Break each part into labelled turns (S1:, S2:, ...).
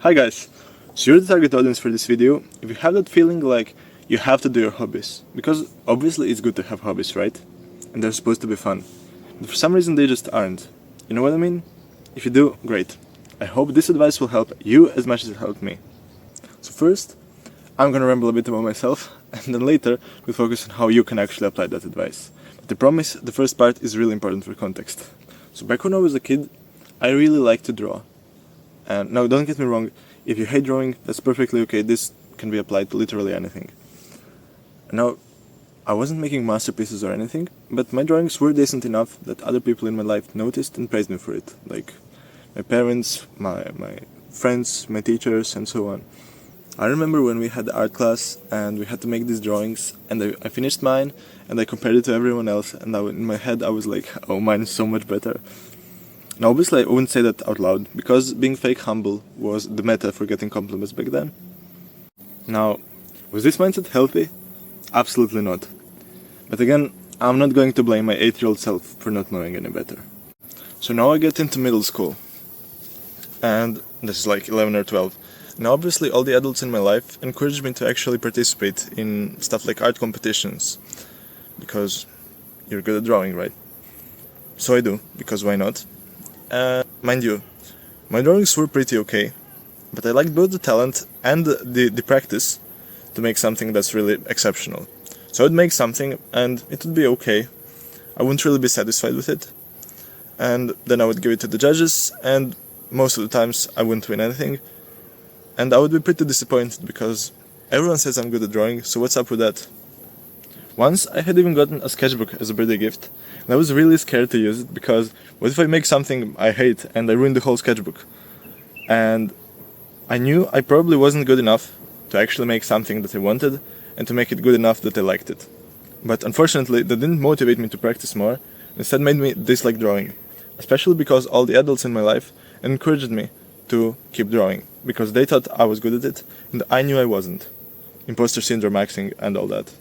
S1: Hi guys! So you're the target audience for this video if you have that feeling like you have to do your hobbies. Because obviously it's good to have hobbies, right? And they're supposed to be fun. But for some reason they just aren't. You know what I mean? If you do, great. I hope this advice will help you as much as it helped me. So first, I'm gonna ramble a bit about myself, and then later we'll focus on how you can actually apply that advice. But I promise the first part is really important for context. So back when I was a kid, I really liked to draw. And now don't get me wrong, if you hate drawing, that's perfectly okay, this can be applied to literally anything. Now, I wasn't making masterpieces or anything, but my drawings were decent enough that other people in my life noticed and praised me for it. Like my parents, my friends, my teachers, and so on. I remember when we had art class and we had to make these drawings, and I finished mine and I compared it to everyone else, and in my head I was like, oh, mine is so much better. Now obviously I wouldn't say that out loud, because being fake humble was the meta for getting compliments back then. Now, was this mindset healthy? Absolutely not. But again, I'm not going to blame my 8-year-old self for not knowing any better. So now I get into middle school, and this is like 11 or 12. Now obviously all the adults in my life encouraged me to actually participate in stuff like art competitions, because you're good at drawing, right? So I do, because why not? Mind you, my drawings were pretty okay, but I liked both the talent and the practice to make something that's really exceptional. So I would make something and it would be okay. I wouldn't really be satisfied with it. And then I would give it to the judges, and most of the times I wouldn't win anything. And I would be pretty disappointed because everyone says I'm good at drawing, so what's up with that? Once I had even gotten a sketchbook as a birthday gift, and I was really scared to use it because what if I make something I hate and I ruin the whole sketchbook? And I knew I probably wasn't good enough to actually make something that I wanted and to make it good enough that I liked it. But unfortunately that didn't motivate me to practice more, instead made me dislike drawing, especially because all the adults in my life encouraged me to keep drawing, because they thought I was good at it and I knew I wasn't. Imposter syndrome acting and all that.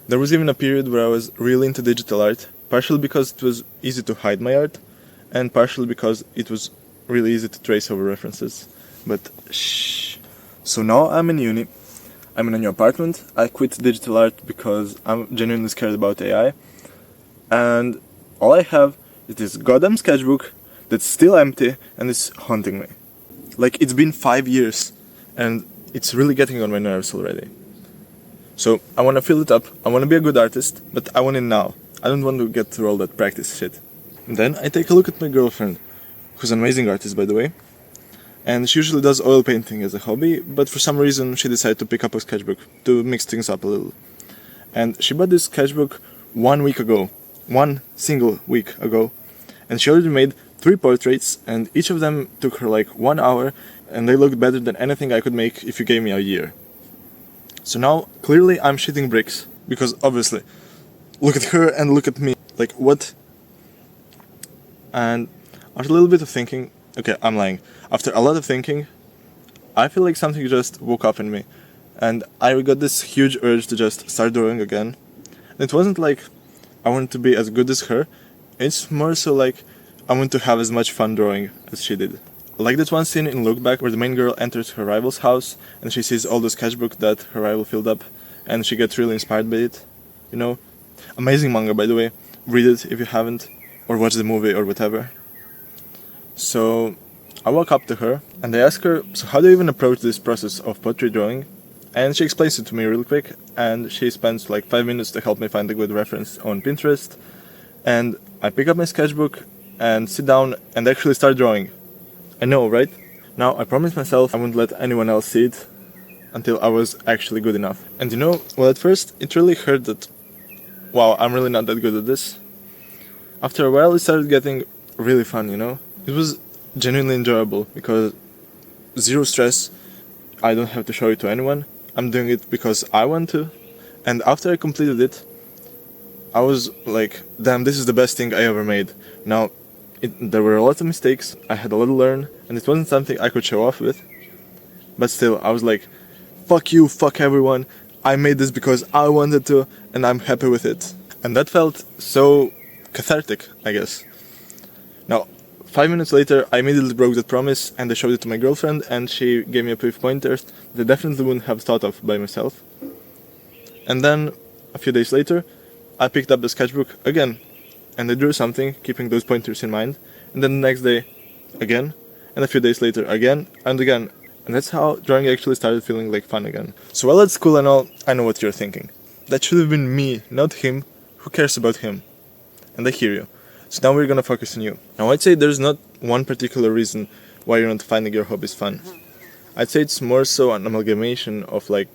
S1: There was even a period where I was really into digital art, partially because it was easy to hide my art, and partially because it was really easy to trace over references. But shh. So now I'm in uni, I'm in a new apartment, I quit digital art because I'm genuinely scared about AI, and all I have is this goddamn sketchbook that's still empty and is haunting me. Like, it's been 5 years, and it's really getting on my nerves already. So, I want to fill it up, I want to be a good artist, but I want it now. I don't want to get through all that practice shit. And then I take a look at my girlfriend, who's an amazing artist by the way, and she usually does oil painting as a hobby, but for some reason she decided to pick up a sketchbook to mix things up a little. And she bought this sketchbook 1 week ago, one single week ago, and she already made 3 portraits, and each of them took her like 1 hour, and they looked better than anything I could make if you gave me a year. So now, clearly I'm shitting bricks, because obviously, look at her and look at me, like what? And after a little bit of thinking, okay, I'm lying, after a lot of thinking, I feel like something just woke up in me, and I got this huge urge to just start drawing again. And it wasn't like I wanted to be as good as her, it's more so like I want to have as much fun drawing as she did. Like that one scene in Look Back where the main girl enters her rival's house and she sees all the sketchbook that her rival filled up and she gets really inspired by it. You know? Amazing manga, by the way. Read it if you haven't, or watch the movie or whatever. So I walk up to her and I ask her, so how do you even approach this process of pottery drawing? And she explains it to me real quick, and she spends like 5 minutes to help me find a good reference on Pinterest. And I pick up my sketchbook and sit down and actually start drawing. I know, right? Now, I promised myself I wouldn't let anyone else see it until I was actually good enough. And you know, well, at first it really hurt that, wow, I'm really not that good at this. After a while it started getting really fun, you know? It was genuinely enjoyable because zero stress, I don't have to show it to anyone, I'm doing it because I want to. And after I completed it, I was like, damn, this is the best thing I ever made. Now, there were a lot of mistakes, I had a lot to learn, and it wasn't something I could show off with. But still, I was like, fuck you, fuck everyone, I made this because I wanted to, and I'm happy with it. And that felt so cathartic, I guess. Now, 5 minutes later, I immediately broke that promise and I showed it to my girlfriend, and she gave me a few pointers that I definitely wouldn't have thought of by myself. And then, a few days later, I picked up the sketchbook again, and I drew something, keeping those pointers in mind, and then the next day, again, and a few days later, again, and again. And that's how drawing actually started feeling like fun again. So while at school and all, I know what you're thinking. That should have been me, not him. Who cares about him? And I hear you. So now we're gonna focus on you. Now I'd say there's not one particular reason why you're not finding your hobbies fun. I'd say it's more so an amalgamation of like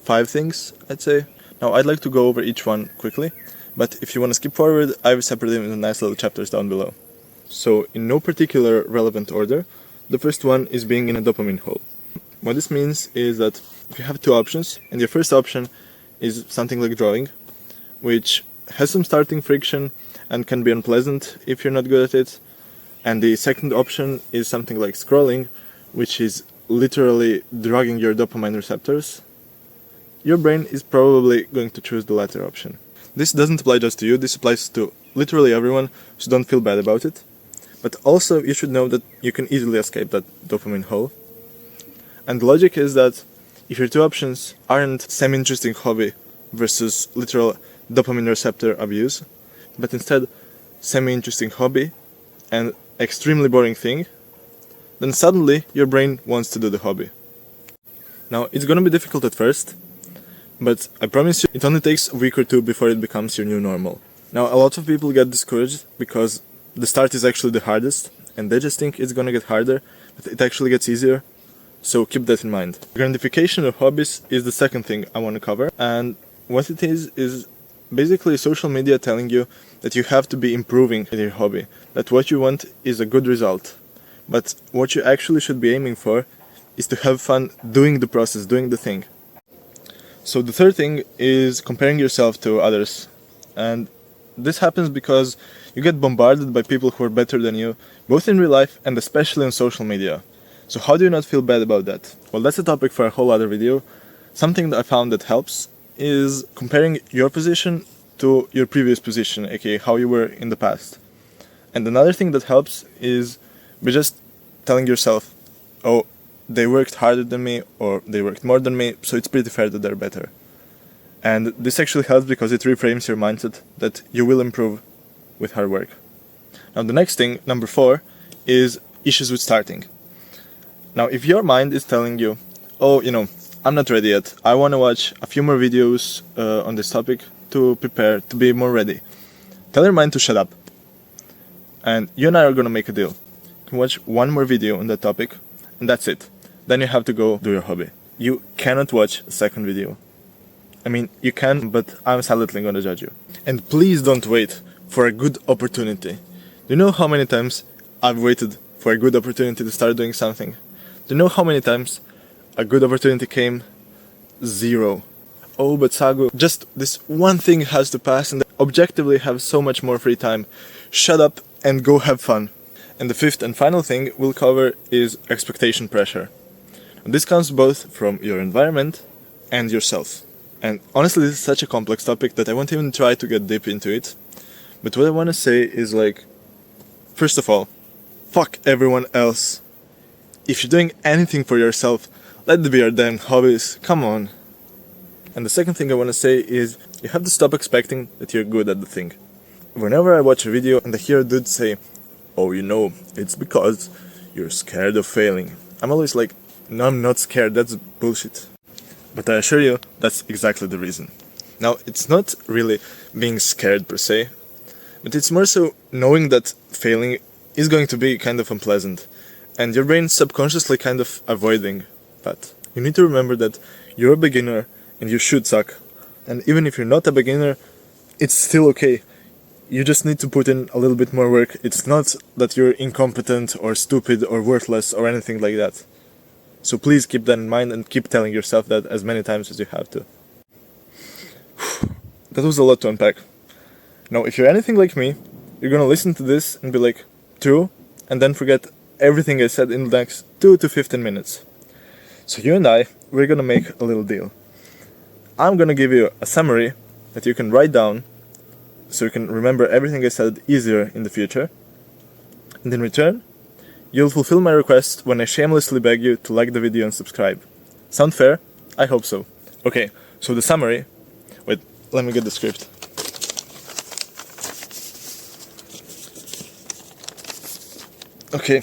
S1: 5 things, I'd say. Now I'd like to go over each one quickly, but if you want to skip forward, I've separated them into nice little chapters down below. So in no particular relevant order, the first one is being in a dopamine hole. What this means is that if you have 2 options, and your first option is something like drawing, which has some starting friction and can be unpleasant if you're not good at it, and the second option is something like scrolling, which is literally drugging your dopamine receptors, your brain is probably going to choose the latter option. This doesn't apply just to you, this applies to literally everyone, so don't feel bad about it. But also you should know that you can easily escape that dopamine hole. And the logic is that if your 2 options aren't semi-interesting hobby versus literal dopamine receptor abuse, but instead semi-interesting hobby and extremely boring thing, then suddenly your brain wants to do the hobby. Now it's gonna be difficult at first, but I promise you it only takes a week or 2 before it becomes your new normal. Now a lot of people get discouraged because the start is actually the hardest, and they just think it's gonna get harder, but it actually gets easier, so keep that in mind. Grindification of hobbies is the second thing I want to cover, and what it is basically social media telling you that you have to be improving in your hobby, that what you want is a good result, but what you actually should be aiming for is to have fun doing the process, doing the thing. So the third thing is comparing yourself to others, and this happens because you get bombarded by people who are better than you, both in real life and especially on social media. So how do you not feel bad about that? Well, that's a topic for a whole other video. Something that I found that helps is comparing your position to your previous position, aka how you were in the past. And another thing that helps is by just telling yourself, oh, they worked harder than me, or they worked more than me, so it's pretty fair that they're better. And this actually helps because it reframes your mindset that you will improve with hard work. Now the next thing, number 4, is issues with starting. Now if your mind is telling you, oh, I'm not ready yet, I want to watch a few more videos on this topic to prepare, to be more ready, tell your mind to shut up. And you and I are going to make a deal. You can watch one more video on that topic, and that's it. Then you have to go do your hobby. You cannot watch a second video. I mean, you can, but I'm silently going to judge you. And please don't wait for a good opportunity. Do you know how many times I've waited for a good opportunity to start doing something? Do you know how many times a good opportunity came? 0. Oh, but Sagu, just this one thing has to pass and objectively have so much more free time. Shut up and go have fun. And the 5th and final thing we'll cover is expectation pressure. And this comes both from your environment and yourself. And honestly, this is such a complex topic that I won't even try to get deep into it. But what I want to say is like, first of all, fuck everyone else. If you're doing anything for yourself, let it be your damn hobbies, come on. And the second thing I want to say is, you have to stop expecting that you're good at the thing. Whenever I watch a video and I hear a dude say, oh, it's because you're scared of failing, I'm always like, no, I'm not scared, that's bullshit. But I assure you, that's exactly the reason. Now, it's not really being scared per se, but it's more so knowing that failing is going to be kind of unpleasant, and your brain subconsciously kind of avoiding that. You need to remember that you're a beginner and you should suck. And even if you're not a beginner, it's still okay. You just need to put in a little bit more work. It's not that you're incompetent or stupid or worthless or anything like that. So please keep that in mind and keep telling yourself that as many times as you have to. That was a lot to unpack. Now, if you're anything like me, you're gonna listen to this and be like, true, and then forget everything I said in the next 2 to 15 minutes. So you and I, we're gonna make a little deal. I'm gonna give you a summary that you can write down so you can remember everything I said easier in the future. And in return, you'll fulfill my request when I shamelessly beg you to like the video and subscribe. Sound fair? I hope so. Okay, so the summary... Wait, let me get the script. Okay,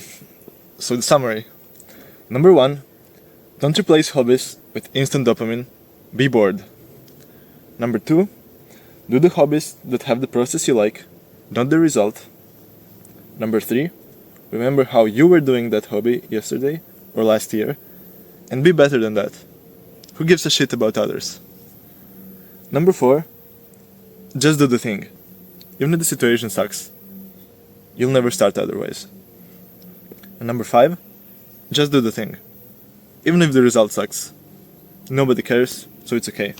S1: so the summary. Number 1, don't replace hobbies with instant dopamine. Be bored. Number 2, do the hobbies that have the process you like, not the result. Number 3, remember how you were doing that hobby yesterday or last year, and be better than that. Who gives a shit about others? Number 4, just do the thing. Even if the situation sucks, you'll never start otherwise. And number 5, just do the thing. Even if the result sucks. Nobody cares, so it's okay.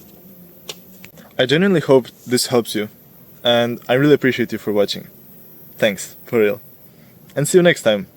S1: I genuinely hope this helps you, and I really appreciate you for watching. Thanks, for real. And see you next time.